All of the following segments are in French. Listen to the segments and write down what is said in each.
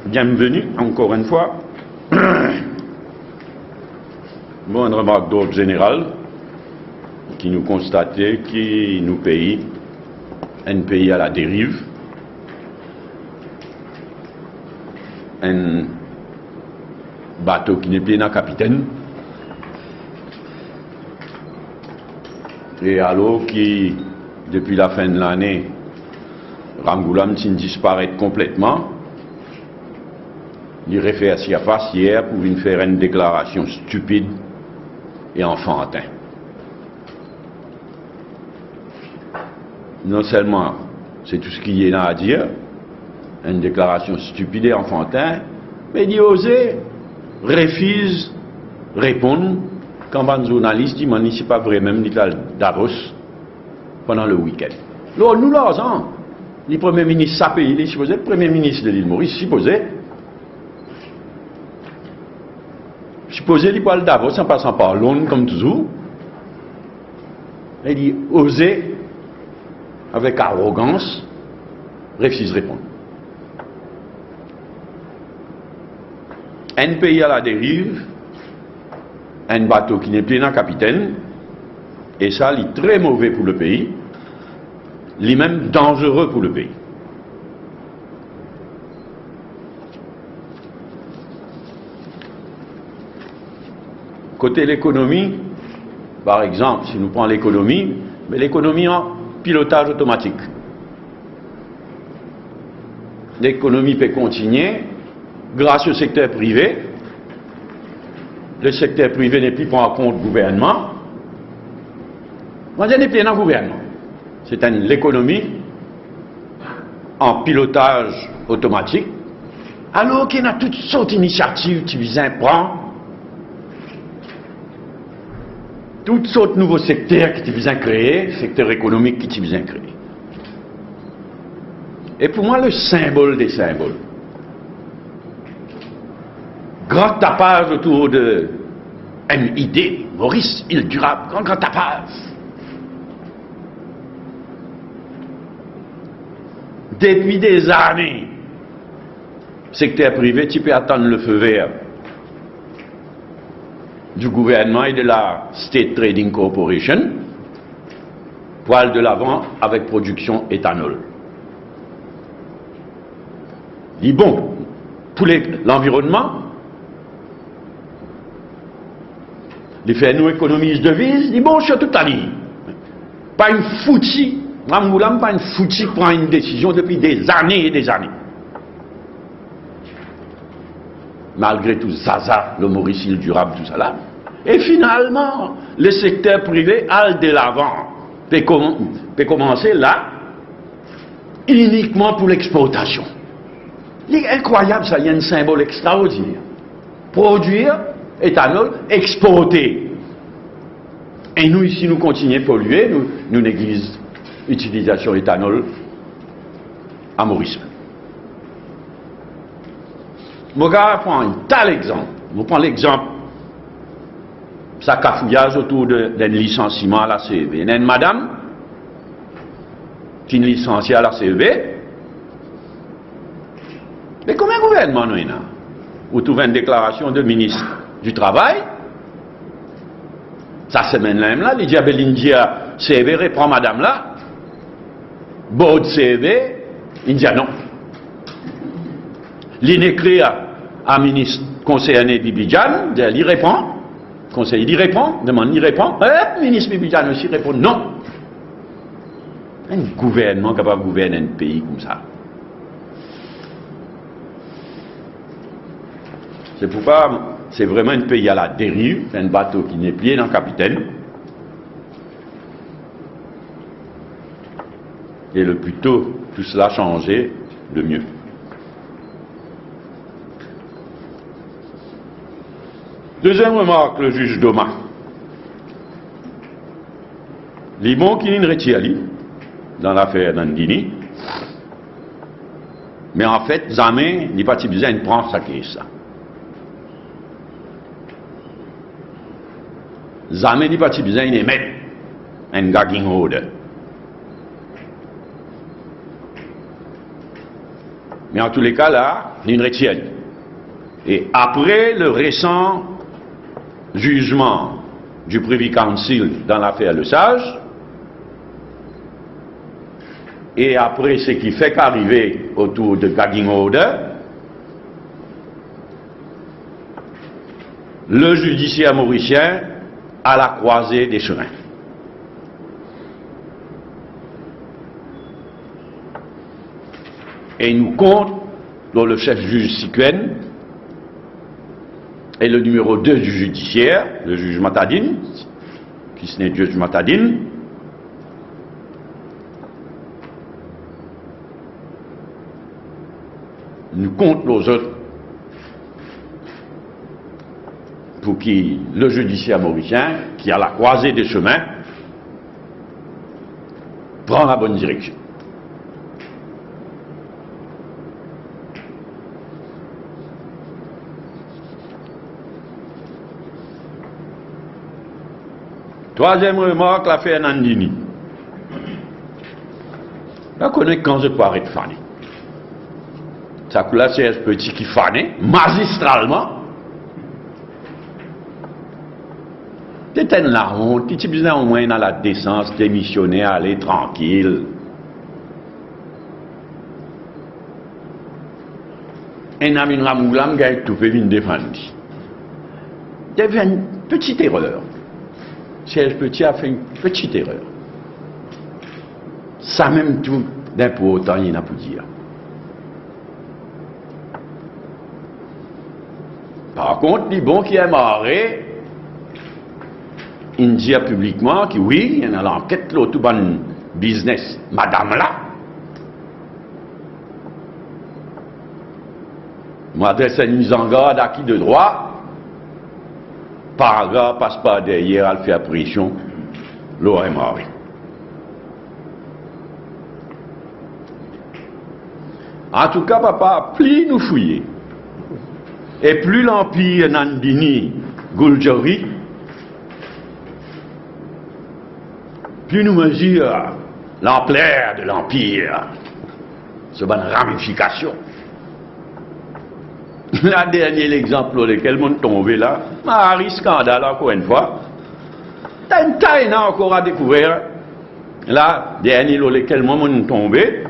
bienvenue encore une fois. Bon, une remarque d'ordre général qui nous constatait que nous pays, un pays à la dérive, un bateau qui n'est plus dans capitaine, et alors qui, depuis la fin de l'année, Ramgoulam disparaît complètement. Il réfère à face hier pour venir faire une déclaration stupide et enfantin. Non seulement c'est tout ce qu'il y a à dire, une déclaration stupide et enfantin, mais il osait, refuse, répondre quand un journaliste dit que ce n'est pas vrai, même Davos pendant le week-end. Alors, nous l'osons. Le Premier ministre de sa pays, il est supposé, le Premier ministre de l'île Maurice, supposé, il parle Davos en passant par Londres comme toujours. Il dit oser, avec arrogance, refuse de répondre. Un pays à la dérive, un bateau qui n'est plus dans capitaine, et ça, il est très mauvais pour le pays, il est même dangereux pour le pays. Côté l'économie, par exemple, si nous prenons l'économie, mais l'économie en pilotage automatique. L'économie peut continuer grâce au secteur privé. Le secteur privé n'est plus pris en compte le gouvernement. Moi, je n'ai plus dans le gouvernement. C'est l'économie en pilotage automatique, alors qu'il y a toutes sortes d'initiatives qui visent à prendre. Toutes sortes de nouveaux secteurs qui visent à créer, secteurs économiques qui visent à créer. Et pour moi, le symbole des symboles, grand tapage autour de une idée, Maurice, île durable, grand tapage. Depuis des années, secteur privé, tu peux attendre le feu vert du gouvernement et de la State Trading Corporation pour aller de l'avant avec production éthanol. Il dit bon, pour l'environnement, il fait nous économise de devise, il dit bon, sur toute la ligne. Pas une foutue, Ramgoulam, pas une foutue prend une décision depuis des années et des années. Malgré tout Zaza, le Maurice île durable, tout ça là. Et finalement, le secteur privé a de l'avant, peut commencer là, uniquement pour l'exportation. C'est incroyable ça, il y a un symbole extraordinaire. Produire, éthanol, exporter. Et nous ici, nous continuons à polluer, nous négligeons l'utilisation d'éthanol à Maurice. Je vais prendre un tel exemple. Je prends l'exemple, ça cafouillage autour d'un licenciement à la CEV. Il y a une madame qui est licenciée à la CEV. Mais combien de gouvernements nous avons? Vous trouvez une déclaration de ministre du Travail. Ça semaine-là, il dit à l'India, CEV reprend madame là. Board CEV, il dit non. L'écrit à ministre concerné Bibidjan, il répond. Conseil, il répond, demande, il répond. Ministre Bibidjan aussi répond non. Un gouvernement capable de gouverner un pays comme ça. C'est pourquoi c'est vraiment un pays à la dérive, un bateau qui n'est plié dans le capitaine. Et le plus tôt tout cela changeait, le mieux. Deuxième remarque, le juge Doma. Limon qui n'est retire dans l'affaire d'Andini. Mais en fait, jamais n'est pas besoin de prendre ça qui est ça. Jamais n'est pas besoin de mettre un gagging order. Mais en tous les cas, là, une retienne. Et après le récent jugement du Privy Council dans l'affaire Le Sage, et après ce qui fait qu'arriver autour de gagging order, le judiciaire mauricien à la croisée des chemins. Et il nous compte, dont le chef juge Sikwen et le numéro 2 du judiciaire, le juge Matadine, qui ce n'est juge Matadine, nous compte les autres pour qui le judiciaire mauricien, qui à la croisée des chemins, prend la bonne direction. Troisième remarque, l'affaire Nandini. Je connais quand je peux arrêter de faner. Ça que là, c'est un petit qui fanait, magistralement. C'était la honte, qui besoin au moins dans la décence démissionner, aller tranquille. Un ami de Ramoulam qui a tout fait une défendre. Il y avait une petite erreur. Serge Petit a fait une petite erreur. Ça même tout, d'un pour autant, il n'y en a pour dire. Par contre, les bons qui est marré, il dit publiquement que oui, il y a l'enquête, là, tout bon business, madame là. Moi, adresse une mise en garde à qui de droit. Paragraphe passe pas derrière, elle fait apparition, l'eau est marré. En tout cas, papa, plus nous fouiller, et plus l'empire Nandini Guljari, plus nous mesurons l'ampleur de l'empire, ce bonne ramification. La dernière exemple lequel mon tombé là, Marie scandale encore une fois. T'as une taille encore à découvrir. Là, dernier lequel mon tombé,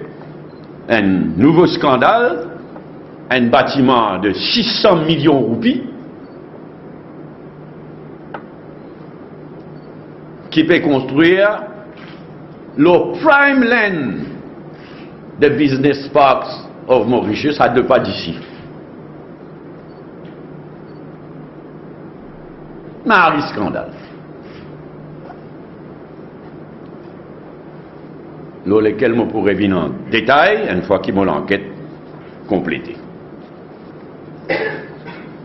un nouveau scandale, un bâtiment de 600 millions de roupies qui peut construire le prime land de business parks of Mauritius à 2 pas d'ici. Marie scandale. Dans lequel je pourrais venir en détail une fois qu'ils m'ont l'enquête complétée.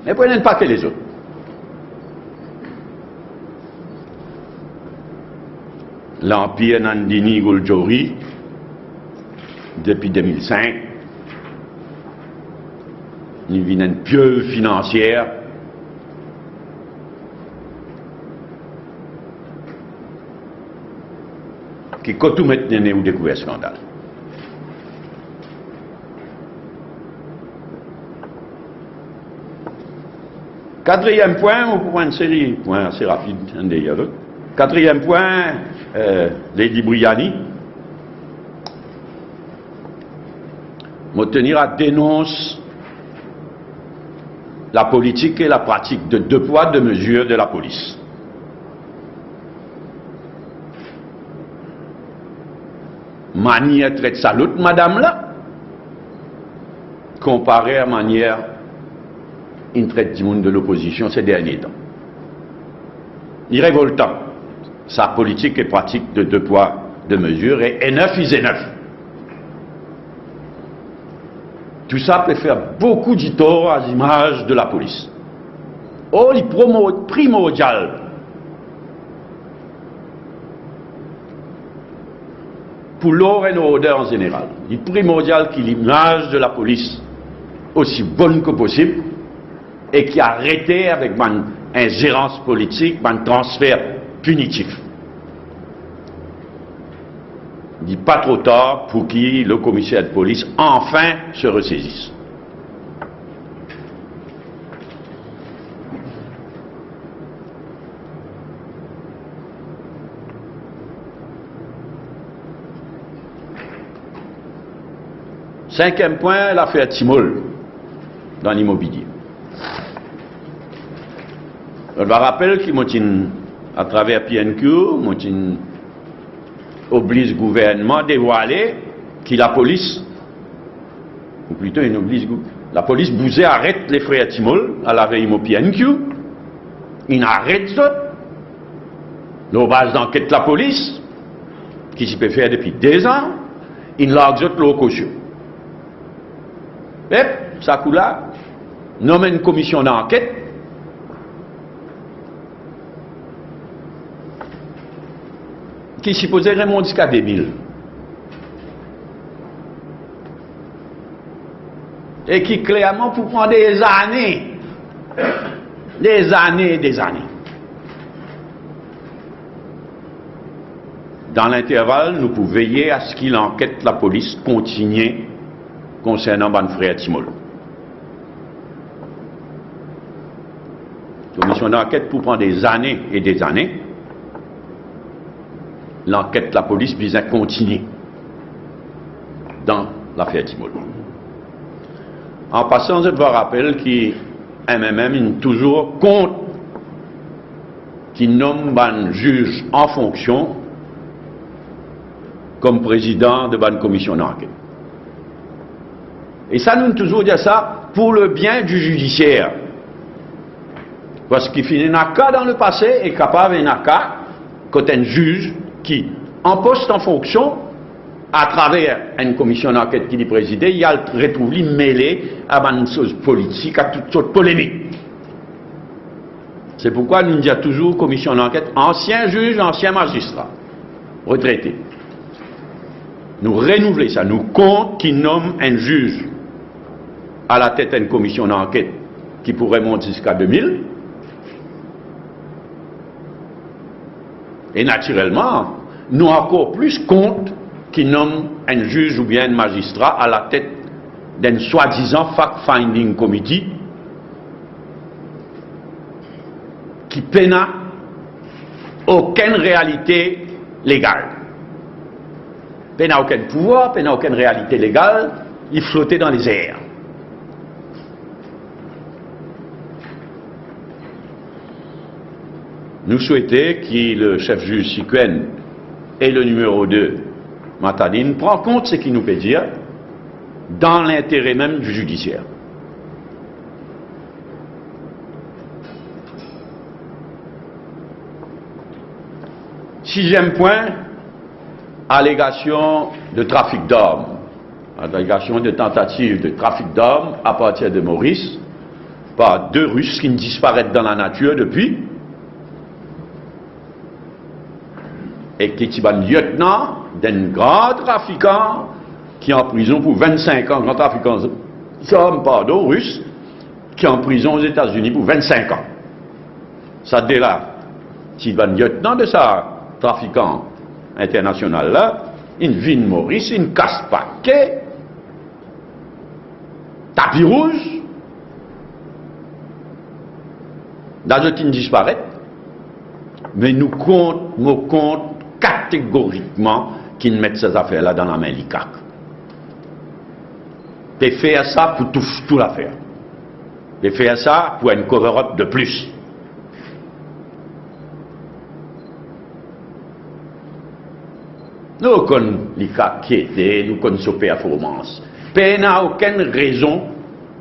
Mais prenez pas que les autres. L'empire Nandini Guljari, depuis 2005, il vient une pieuvre financière qui, quand tout maintenant, vous découvrez un scandale. Quatrième point, on prend une série de points assez rapides d'ailleurs. Quatrième point, Lady Briani. Me tenir à dénoncer la politique et la pratique de 2 poids, 2 mesures de la police. Manière traite salut, madame là, comparé à manière une traite du monde de l'opposition ces derniers temps. Il est révoltant. Sa politique et pratique de 2 poids, 2 mesures et 9 is enough. Tout ça peut faire beaucoup de tort à l'image de la police. Oh, il est primordial pour l'ordre et l'ordre en général. Il est primordial que l'image de la police aussi bonne que possible et qui arrêté avec une ingérence politique, un transfert punitif. il dit pas trop tard pour que le commissaire de police enfin se ressaisisse. Cinquième point, l'affaire Timol dans l'immobilier. Je me rappelle qu'il à travers PNQ, oblige le gouvernement à dévoiler que la police, ou plutôt la police bousait arrête les frères Timol à la veille au PNQ, il arrête ça. Nos bases d'enquête de la police, qui s'y peut faire depuis 2 ans, il l'a exote le caution. Et ça coule là, nomme une commission d'enquête qui supposait remonter jusqu'à 2000. Et qui clairement pour prendre des années. Dans l'intervalle, nous pouvons veiller à ce qu'il enquête la police continue concernant ban frère Timol. Commission d'enquête pour prendre des années et des années. L'enquête de la police vise à continuer dans l'affaire Timol. En passant, je dois rappeler que MMM est toujours contre qui nomme un juge en fonction comme président de la commission d'enquête. Et ça, nous avons toujours dit ça pour le bien du judiciaire. Parce qu'il finit un cas dans le passé est capable d'un cas quand un juge qui, en poste en fonction, à travers une commission d'enquête qui est présidée, il y a retrouve mêlé à une chose politique, à toutes sortes de polémiques. C'est pourquoi nous disons toujours commission d'enquête, ancien juge, ancien magistrat, retraité. Nous renouvelons ça, nous comptons qui nomme un juge à la tête d'une commission d'enquête qui pourrait monter jusqu'à 2000. Et naturellement, nous encore plus compte qui nomme un juge ou bien un magistrat à la tête d'un soi-disant fact-finding committee qui peina aucune réalité légale. Peina aucun pouvoir, peina aucune réalité légale, il flottait dans les airs. Nous souhaitons que le chef juge Sikwen et le numéro 2, Matadine, prennent compte de ce qu'il nous peut dire dans l'intérêt même du judiciaire. Sixième point, allégation de trafic d'armes. Allégation de tentative de trafic d'armes à partir de Maurice par 2 Russes qui disparaissent dans la nature depuis. Et qui est un lieutenant d'un grand trafiquant qui est en prison pour 25 ans, grand trafiquant russe, qui est en prison aux États-Unis pour 25 ans. Ça dès là, c'est un lieutenant de ça, trafiquant international là, une vine Maurice, une casse-paquet, tapis rouge, d'Azotine disparaît, mais nous comptons catégoriquement qu'ils mettent ces affaires-là dans la main l'ICAC. Et faire ça pour tout l'affaire. Et faire ça pour une cover-up de plus. Nous connaissons l'ICAC qui était, nous connaissons sa performance. Il n'y a aucune raison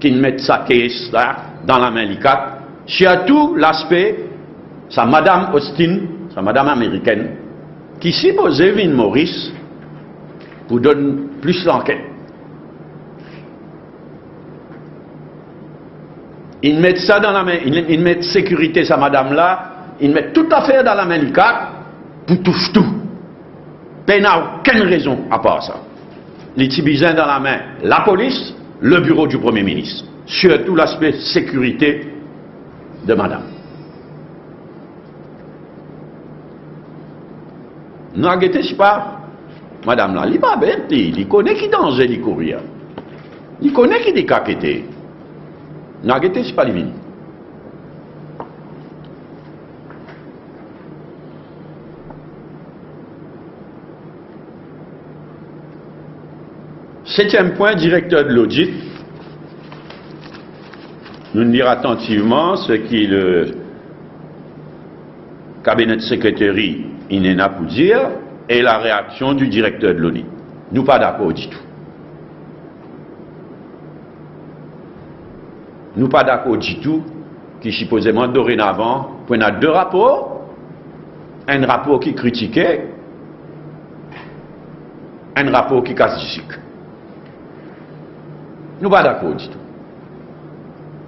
qu'ils mettent sa caisse là dans la main l'ICAC. Surtout l'aspect, sa madame Austin, sa madame américaine, qui supposait venir Maurice pour donner plus l'enquête. Ils mettent ça dans la main, ils mettent sécurité, sa madame là, ils mettent toute affaire dans la main l'ICAC pour toucher tout. Il n'y a aucune raison à part ça. Les Tibizins dans la main, la police, le bureau du Premier ministre. Surtout l'aspect sécurité de madame. Nous avons guetté, je sais pas, Madame là, il pas bête, il connaît qui danger il courir. Il connaît qui des caquetés. N'agété, c'est pas les vini. Septième point, directeur de l'audit. Nous lire attentivement ce qui le cabinet de secrétaire INENA pour dire et la réaction du directeur de l'audit. Nous pas d'accord du tout. Nous pas d'accord du tout qui supposément dorénavant, on a deux rapports, un rapport qui critiquait, un rapport qui casse du sucre. Nous pas d'accord du tout.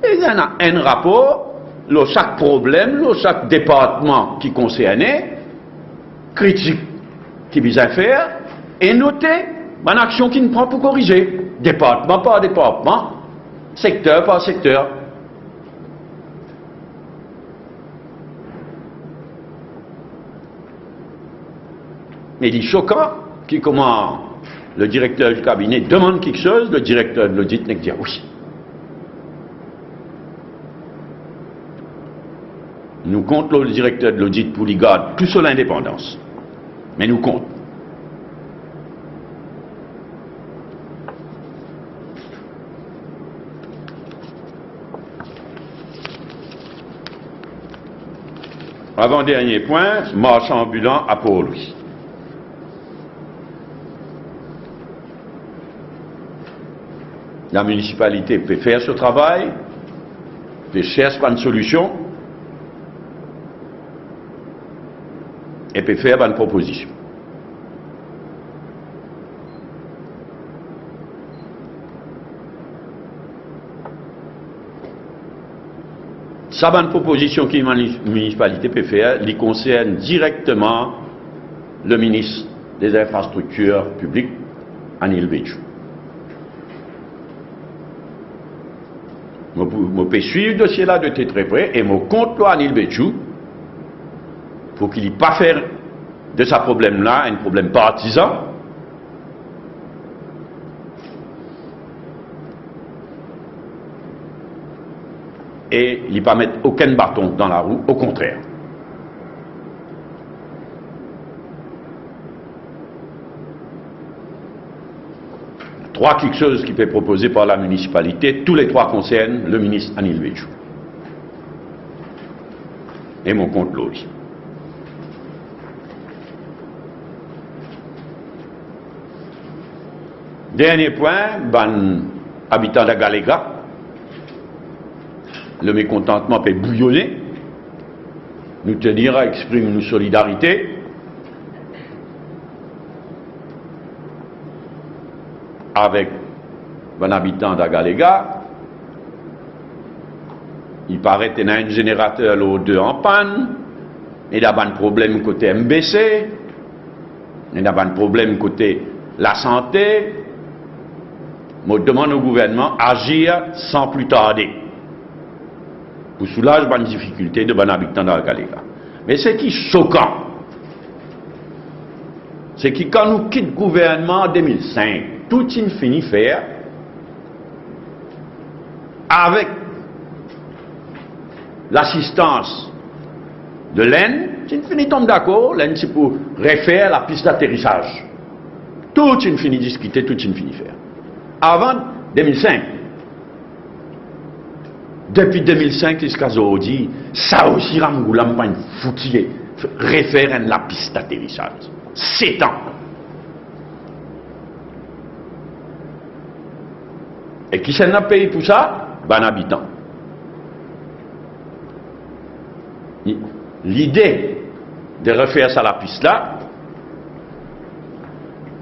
Il y en a un rapport, chaque problème, chaque département qui concernait, critique qui vise à faire, et noter une action qui ne prend pour corriger, département par département, secteur par secteur. Mais il est choquant qui comment le directeur du cabinet demande quelque chose, le directeur de l'audit n'est que dire oui. Nous comptons le directeur de l'audit pour lui garder tout sur l'indépendance. Mais nous comptons. Avant-dernier point, marchand ambulant à Port-Louis. La municipalité peut faire ce travail, peut chercher une solution, et peut faire une proposition. Ça, une proposition que la municipalité peut faire, elle concerne directement le ministre des Infrastructures publiques, Anil Béchou. Je peux suivre le dossier là de très près et je compte Anil Béchou pour qu'il n'ait pas faire de ce problème-là un problème partisan. Et il ne pas mettre aucun bâton dans la roue, au contraire. Trois quelque chose qui peut être proposé par la municipalité, tous les trois concernent le ministre Anil Béchou. Et mon compte l'autre. Dernier point, habitant de Galega, le mécontentement peut bouillonner, nous tenir à exprimer nos solidarités. Avec un habitant de Galega, il paraît qu'il y a un générateur ou deux en panne, il y a un problème côté MBC, il y a un problème côté la santé. Je demande au gouvernement d'agir sans plus tarder pour soulager les difficultés de bon habitants dans le Galega. Mais ce qui est choquant, c'est que quand nous quittons le gouvernement en 2005, tout est fini faire avec l'assistance de l'EN, c'est fini tombe d'accord, l'EN c'est pour refaire la piste d'atterrissage. Tout est fini discuter, tout est fini faire. Avant 2005. Depuis 2005 jusqu'à aujourd'hui, ça aussi Ramgoulam pas une foutille refaire la piste d'atterrissage. 7 ans. Et qui s'en a payé pour ça? Ben habitant. L'idée de refaire ça la piste là,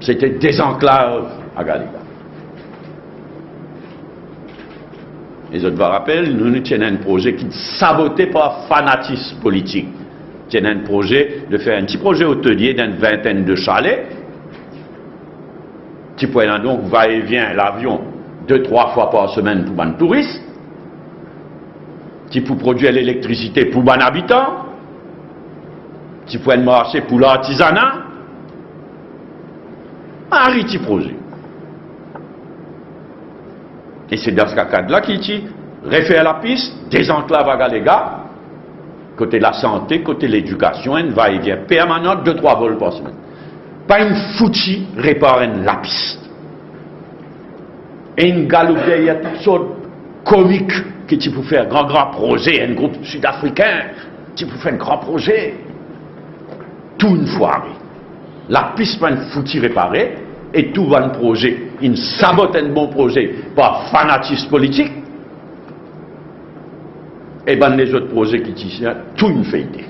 c'était désenclave à Galega. Les autres vous rappellent, nous tenons un projet qui est saboté par fanatisme politique. Nous tenons un projet de faire un petit projet hôtelier d'une vingtaine de chalets. Petit point donc va-et-vient l'avion 2-3 fois par semaine pour les touristes. Qui pour produire l'électricité pour les habitants. Petit point de marché pour l'artisanat. Marie petit projet. Et c'est dans ce cadre-là qu'il dit, refaire la piste, désenclave à les gars, côté la santé, côté l'éducation, un va-et-vient permanent, 2-3 vols par semaine. Pas une foutue réparer la piste. Et une galope derrière toutes sortes comiques qui tu peux faire grand projet, un groupe sud-africain, tu peux faire un grand projet. Tout une foire. La piste pas une foutue réparée, et tout va un projet, une sabote un bon projet par fanatisme politique. Et ben les autres projets qui tissent, tout une feuilleté.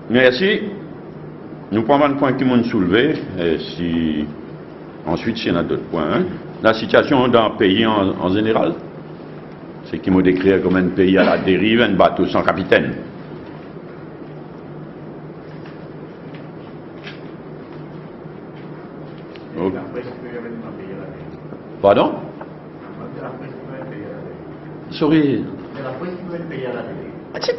Merci. Nous prenons un point qui m'ont soulevé. Et ensuite, il y en a d'autres points. Hein. La situation dans le pays en général, c'est qui m'a décrit comme un pays à la dérive, un bateau sans capitaine. Okay. Pardon? Sorry. C'est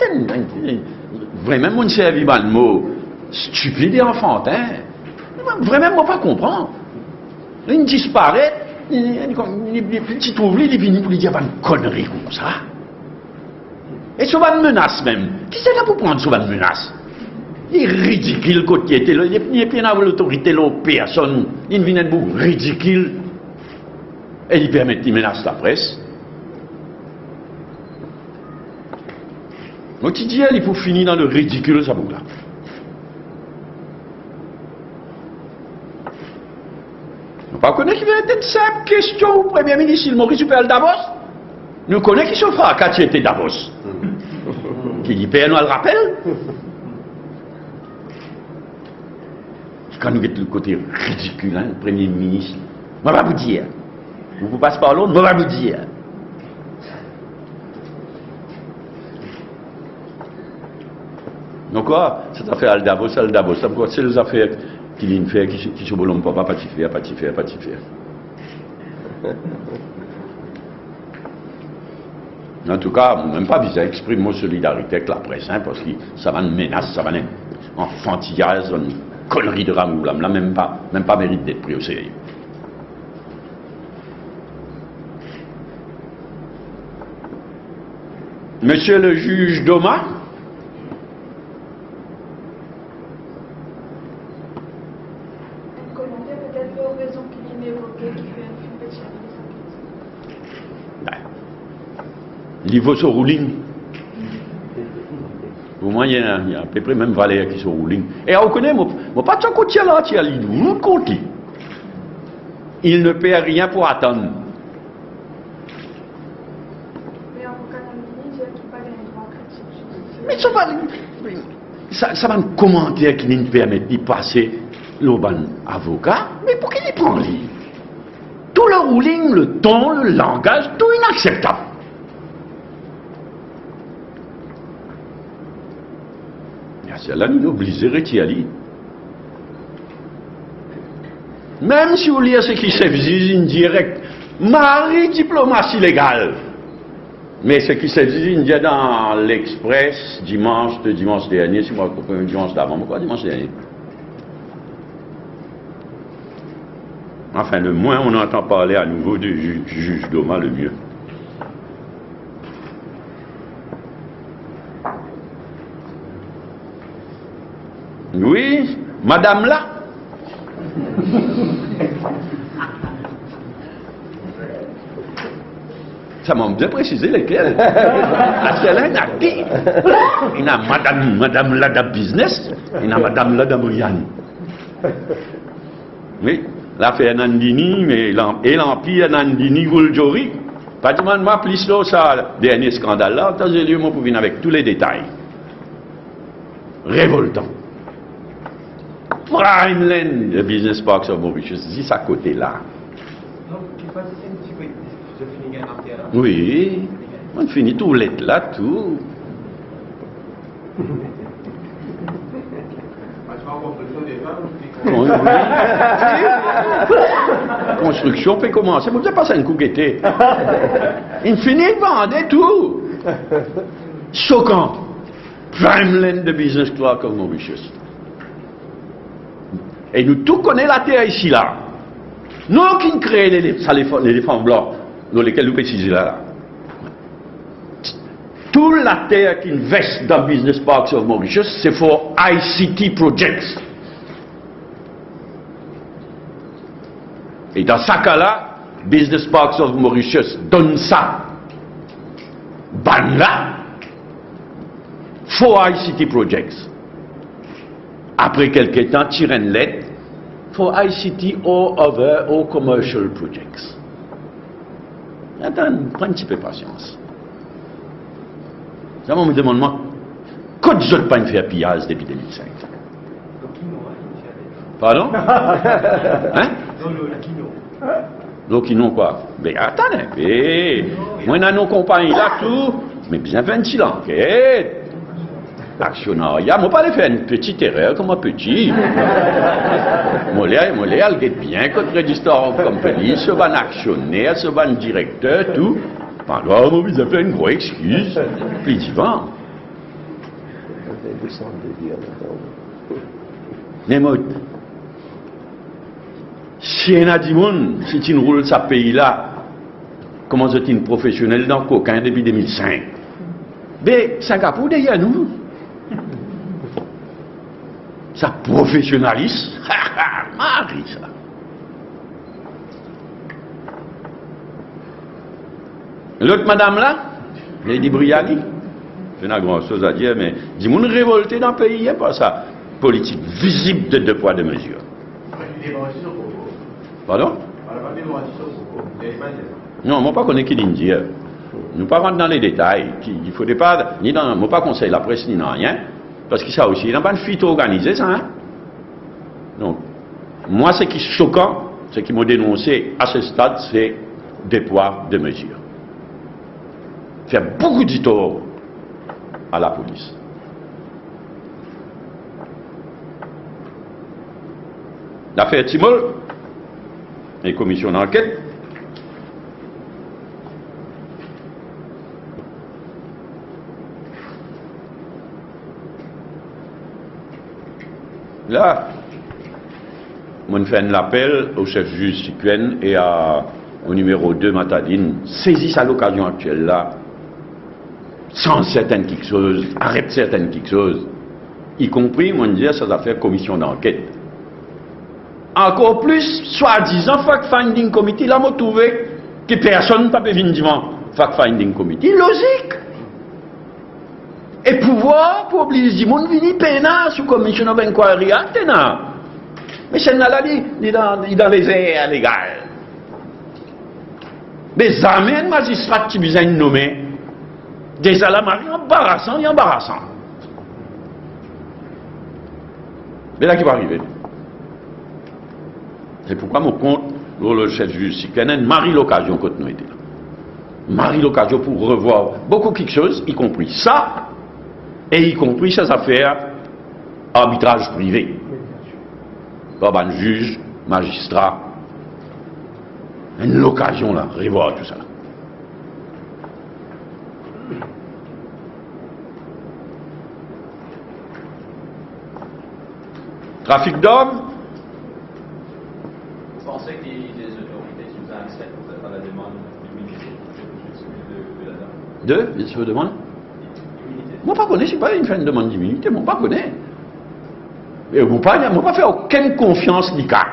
vraiment mon servi le mot stupide et enfantin. Vraiment, moi pas comprendre. Il disparaît, il trouve il vient pour lui dire une connerie comme ça. Et souvent une menace même. Qui c'est là pour prendre souvent une menace? Il est ridicule côté était là, il n'y a pas l'autorité là, personne. Il vient pour ridicule. Et il permet de menacer la presse. Donc il dit, il faut finir dans le ridicule, ça bouge là. On ne connaît pas qui vient être une simple question au Premier ministre, il Maurice Super Davos. Nous connaissons qui se fera quand il était Davos. Qui dit, PNO le rappelle. Quand nous sommes le côté ridicule, hein, le Premier ministre, je vais vous dire. Vous ne passez pas l'autre, je vais vous dire. Donc quoi, cette affaire à Davos, c'est les affaires qu'il y a une affaire qui se boulonnent pas faire. En tout cas, même pas besoin d'exprimer mon solidarité avec la presse, hein, parce que ça va une menace, ça va une enfantillage, une connerie de ramoula, là même pas mérite d'être pris au sérieux. Monsieur le juge Doma, il faut ce ruling. Au moins, il y a à peu près même Valère qui sont ruling. Et on connaît, moi pas de ce côté-là, tu as l'autre côté. Il ne perd rien pour attendre. Mais ça va un commentaire qui nous permet de passer le bon avocat. Mais pour qu'il y prend lui? Tout le ruling, le ton, le langage, tout inacceptable. C'est là nous obligés de retirer. Même si vous lisez ce qui se dit indirect, mari diplomatie légale. Mais ce qui se dit dans l'Express dimanche dernier, si moi je dimanche d'avant, pourquoi dimanche dernier? Enfin, le moins on entend parler à nouveau du juge Doma, le mieux. Oui, madame là. Ça m'a bien précisé lesquels. Parce qu'elle a un actif. Il y a madame là de business, il y a madame là de Brianne. Oui, l'affaire Nandini, mais l'empire Nandini Gouljori. Pratiquement, moi, plus là, ça, dernier scandale là, tant j'ai lu, moi, pour venir avec tous les détails. Révoltant. Primeland, le business park sur Mauritius, juste à côté là. Donc, tu passes un petit peu de finir en terre. Oui, on finit tout l'être là, tout. En construction des femmes, Construction peut commencer. Vous n'avez pas ça une couquette. Infinite vendait tout. Choquant. Prime land de business class comme Mauritius. Et nous tous connaissons la terre ici là. Nous qui créons les éléphants blancs, dans lesquels nous précisons là. Toute la terre qui investe dans Business Parks of Mauritius, c'est pour ICT projects. Et dans ce cas-là, Business Parks of Mauritius donne ça. Ban là, for ICT projects. Après quelques temps, tire une lettre for ICT or other or commercial projects. Attends, prends un petit peu de patience. Ça me demande moi, quand je ne pas faire pillage depuis 2005. Pardon? Hein? Donc ils n'ont quoi? Mais attendez, moi j'ai nos compagnies là tout, mais bien 20 l'enquête. Actionnariat, moi pas faire une petite erreur comme un petit. Moi elle guette bien quand register compagnie, ce van actionnaire, ce van directeur, tout. Alors moi vous avez une grosse excuse, plus divin. Mais moi, si on a dit si tu roules ce pays-là, comment est-ce une professionnel dans le coquin depuis 2005? Mais Singapour derrière nous. Ça professionnalise. Marie, ça. L'autre madame là, Lady Briani, je n'ai pas grand chose à dire, mais dis-moi une révolté dans le pays, il n'y a pas ça. Politique visible de deux poids, deux mesures. Pardon? Non, moi pas connais qui dit. Nous pas rentrer dans les détails. Il ne faudrait pas, ni dans, moi pas conseiller la presse ni dans rien, parce que ça aussi, il n'y a pas de fuite organisée, ça. Hein? Donc, moi, ce qui est choquant, ce qui m'a dénoncé à ce stade, c'est des poids, deux mesures. Faire beaucoup de tort à la police. L'affaire Timol, les commissions d'enquête, là, on fait un appel au chef juge Sikwen et au numéro 2 Matadine, saisissent à l'occasion actuelle là, sans certaines quelque chose, arrête certaines quelque chose, y compris, on dit, ça va faire commission d'enquête. Encore plus, soi-disant, fact-finding committee, là, on trouvé que personne n'a pas venir devant fact-finding committee. Logique. Et pouvoir, pour obliger les gens, venir peiner sous commission of inquiry act, mais c'est là, dans les airs légales. Des amènes magistrats qui besoin de nommer, des alamari embarrassants et embarrassants. Mais là, qui va arriver? C'est pourquoi mon compte, le chef juge Sikenen, marie l'occasion quand nous étions là. Marie l'occasion pour revoir beaucoup quelque chose, y compris ça, et y compris ces affaires arbitrage privé. Comme un juge, magistrat, une occasion là, revoir tout ça. Trafic d'hommes. Vous pensez que les autorités qui vous acceptent à la demande d'immunité de la dame? Ils se demandent. Moi, pas connais, je ne suis pas une fin de demande d'immunité, moi, pas connais. Et moi, pas fait aucune confiance l'ICAC.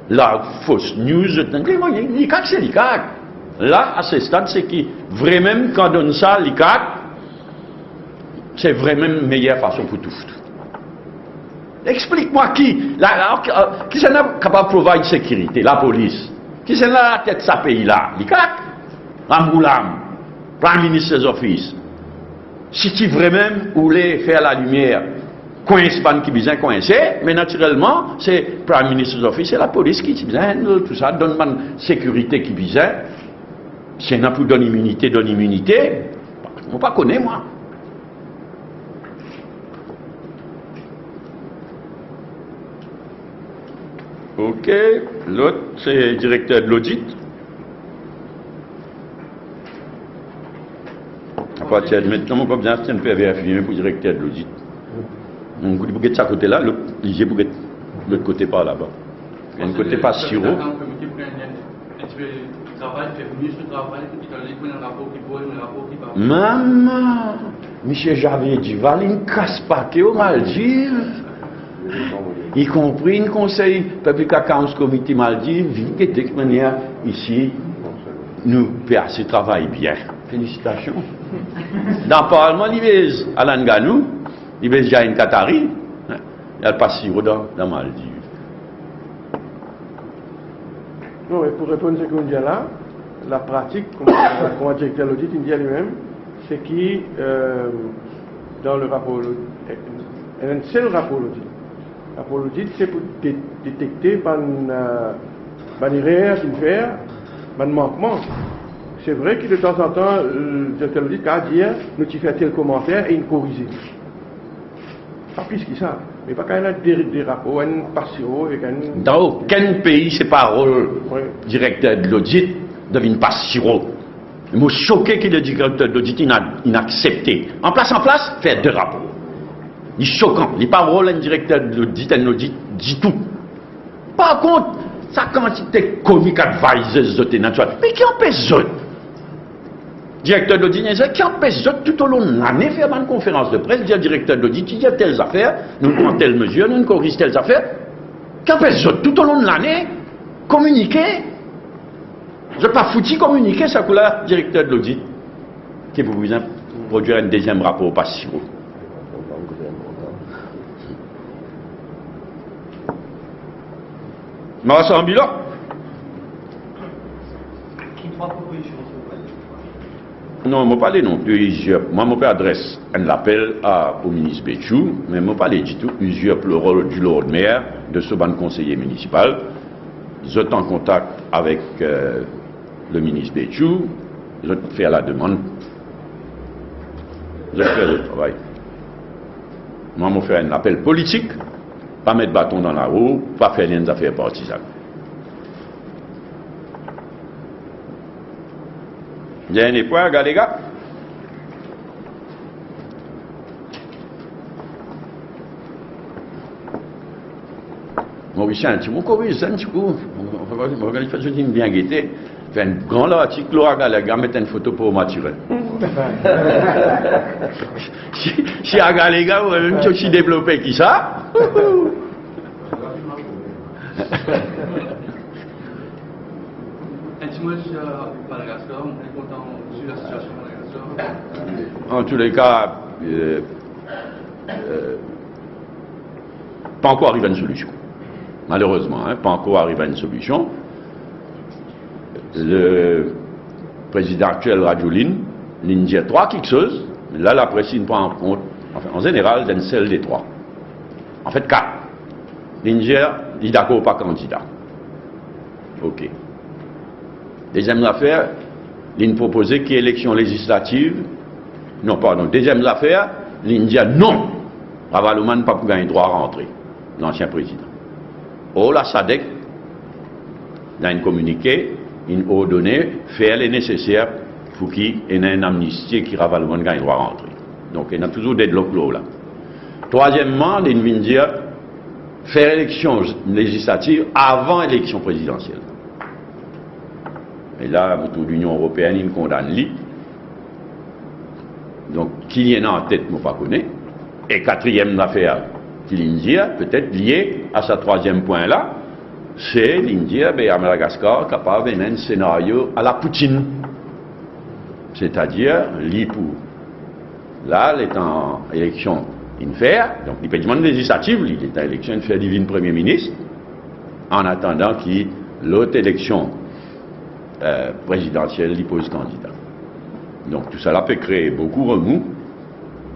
La fausse news, l'ICAC, c'est l'ICAC. Là, à ce stade, c'est qui vraiment, quand on donne ça, l'ICAC, c'est vraiment la meilleure façon pour tout. Explique-moi qui c'est capable de provide sécurité? La police. Qui c'est là la tête de ce pays-là? L'ICAC? Ramboulam, Prime Minister's Office. Si tu vraiment voulais faire la lumière, coince pas qui besoin coincer, mais naturellement, c'est Prime Minister's Office, c'est la police qui besoin, tout ça, donne une sécurité qui besoin. Si on a pour donner immunité, je ne pas connais, moi. Ok, l'autre c'est directeur de l'audit. À partir de maintenant, on va bien se faire vérifier pour directeur de l'audit. Donc, vous pouvez de ce côté-là, l'autre l'autre côté par là-bas. Un côté pas sirop. Maman, Michel Javier dit, va aller casse paquet aux Maldives. Y compris un conseil public accounts committee Maldives, qui de manière ici, nous assez travail bien. Félicitations. Dans le Parlement, il y a Alan Ganou, il y a une Qatari, il y a le Passiro dans Maldives. Non, mais pour répondre à ce qu'on dit là, la pratique, comme directeur de l'audit, il dit lui-même, c'est qui, dans le rapport, un seul rapport l'audit. Le rapport l'audit, c'est pour détecter par une erreur qu'il fait, par un manquement. C'est vrai que de temps en temps, le directeur de l'audit a dit, nous tu fais tel commentaire et il corrige. Pas plus que ça. Mais pas quand il y a des rapports, un patio avec un... Dans aucun pays, c'est pas rôle directeur de l'audit devient pas sirop. Il m'a choqué que le directeur de l'audit il a accepté. En place, faire 2 rapports. Il est choquant. Il n'est pas rôle un directeur de l'audit, un audit dit tout. Par contre, sa quantité comique advisors de naturel. Mais qui empêche eux? Directeur d'audit, qui empêche tout au long de l'année faire une conférence de presse, dire directeur d'audit, il y a telles affaires, nous prenons telles mesures, nous corrigeons telles affaires. Qui empêche tout au long de l'année communiquer? Je n'ai pas foutu communiquer ça pour le directeur de l'audit qui vous produire un deuxième rapport pas si haut. Mais ça en bilan. Non, je ne parle non plus. Moi, je adresse un appel au ministre Béchou, mais je ne parle du tout. Usurpe le rôle du Lord Maire, de ce ban conseiller municipal. Je suis en contact avec le ministre Béchou. Je vais faire la demande. Je vais faire le travail. Moi, je vais faire un appel politique, pas mettre bâton dans la roue, pas faire des affaires partisanes. Dernier point, regardez les gars. Maurice, un petit mot, un petit coup. On va faire une bien guetter. Fait un grand article, Laura Galega, mettre une photo pour m'attirer. Si à Galega, vous avez même chose développé qui ça. En tous les cas, pas encore arrivé à une solution. Malheureusement, pas encore arrivé à une solution. Le président actuel Rajoelina, il dit 3 quelque chose, mais là la presse ne prend en compte, enfin, en général, d'un seul des 3. En fait, 4. Il dit d'accord pas candidat. Ok. Deuxième affaire, il proposait qu'il y ait élection législative. Non, pardon. Deuxième affaire, il dit non. Ravaloman pas pour gagner droit à rentrer, l'ancien président. Oh, la SADC, dans un communiqué, il a donné faire les nécessaires pour qu'il y ait une amnistie qui Ravaloman gagne droit à rentrer. Donc, il y a toujours des blocs là. Troisièmement, il vient dire faire élection législative avant l'élection présidentielle. Et là, autour de l'Union européenne, il condamne lui. Donc, qui y en a en tête, je ne connais pas. Et quatrième affaire qu'il dit, peut-être lié à ce troisième point-là, c'est l'India, à Madagascar, capable d'un scénario à la Poutine. C'est-à-dire, l'IPU. Là, il est en élection faire, donc il peut demander législative, il est en élection de faire divine Premier ministre, en attendant qu'il l'autre élection présidentielle, il pose candidat. Donc tout cela peut créer beaucoup de remous.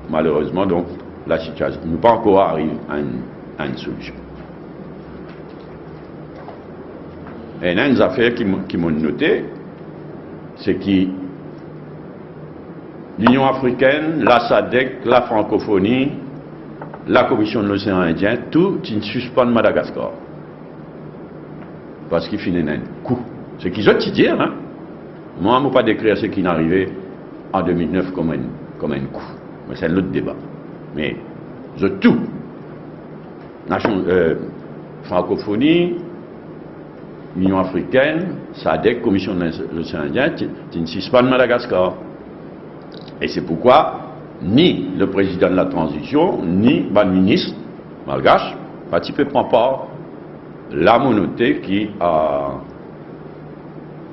Malheureusement, donc, la situation n'est pas encore arrivée à une solution. Et il y a une affaire qui m'ont noté, c'est que l'Union africaine, la SADC, la francophonie, la Commission de l'océan Indien, tout, ils suspendent Madagascar. parce qu'il finit un coup. Ce qu'ils ont dit dire, hein. Moi, je ne peux pas décrire ce qui est arrivé en 2009 comme un coup. Mais c'est un autre débat. Mais, je tout. Francophonie, Union africaine, SADC, Commission de l'océan Indien, tu n'insistes pas de Madagascar. Et c'est pourquoi, ni le président de la transition, ni le ministre malgache, ne prend pas la monauté qui, à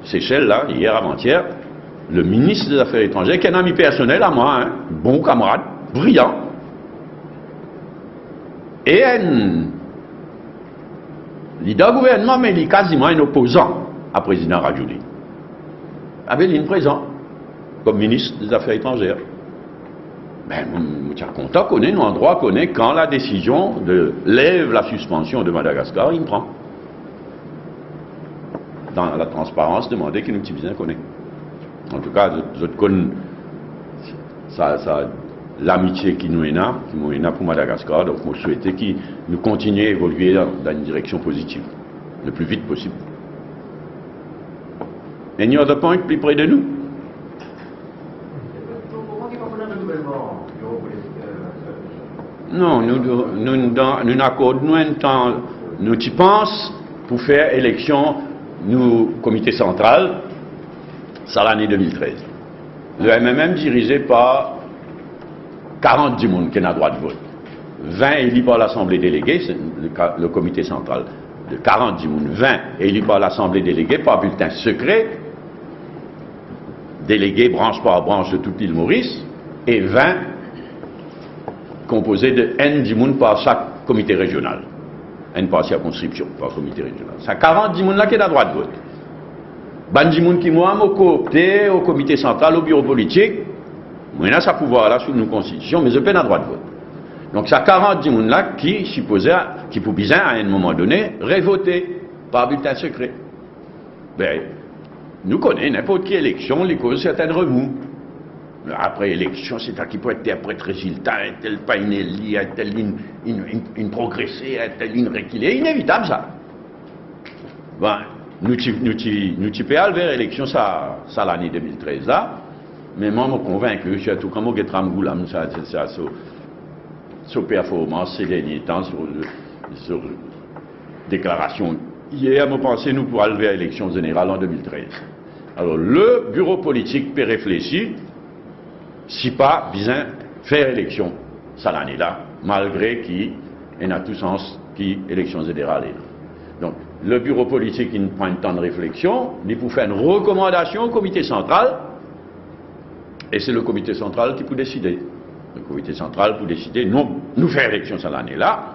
Seychelles, là, hier avant-hier, le ministre des Affaires étrangères, qui est un ami personnel à moi, hein, bon camarade, brillant, et un leader gouvernement, mais il est quasiment un opposant à président Rajouli. Avait présent comme ministre des Affaires étrangères. Ben, je suis content qu'on ait, nous, en droit, qu'on ait, quand la décision de lève la suspension de Madagascar, il prend. Dans la transparence, demander qu'il nous bien connaît. En tout cas, je connais l'amitié qui nous est là pour Madagascar, donc je souhaite qu'il nous continue à évoluer dans une direction positive, le plus vite possible. Any other point plus près de nous? Non, nous n'accordons un temps, nous y pensons pour faire élection, nous, comité central, c'est l'année 2013. Le MMM dirigé par 40 personnes qui ont le droit de vote. 20 élus par l'Assemblée déléguée, c'est le comité central de 40 personnes, 20 élus par l'Assemblée déléguée par bulletin secret, délégués branche par branche de toute l'île Maurice, et 20 composés de N personnes par chaque comité régional. N par circonscription, par comité régional. C'est 40 personnes là qui ont le droit de vote. Ban personnes qui m'ont coopté au comité central, au bureau politique. Moi, j'ai ce pouvoir-là sous nos constitutions, mais je n'ai pas le droit de vote. Donc, c'est 40 personnes là qui pour bien, à un moment donné, révoter par bulletin secret. Ben, nous connaissons n'importe quelle élection, les causes certaines remous. Après élection, c'est à qui peut interpréter résultat, un tel pas une élie, un tel une progressée, un tel une reculée. Inévitable, ça. Ben, nous pouvons vers l'élection, ça l'année 2013, là. Mais moi, je suis convaincu, surtout quand je suis sur performance ces derniers temps, sur déclaration. Hier, je pensais nous pour aller vers l'élection générale en 2013. Alors, le bureau politique peut réfléchir, si pas bien faire élection, ça l'année-là, malgré qu'il y a tout sens qui élection générale est là. Donc, le bureau politique, il prend un temps de réflexion, il pour faire une recommandation au comité central, et c'est le comité central qui peut décider. Le comité central peut décider, non, nous faire élection ça l'année-là,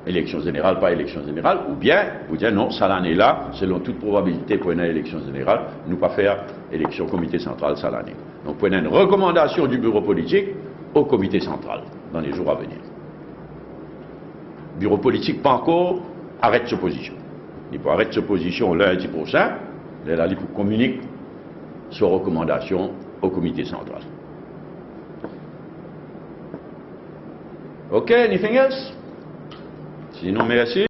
élection générale, pas élection générale, ou bien, vous dire non, ça l'année-là, selon toute probabilité pour une élection générale, nous pas faire élection comité central ça l'année. Donc, prenez une recommandation du bureau politique au comité central dans les jours à venir. Bureau politique, pas encore, arrête sa position. Il peut arrêter sa position lundi prochain, là, il communique sur recommandation au comité central. OK, anything else? Sinon, merci.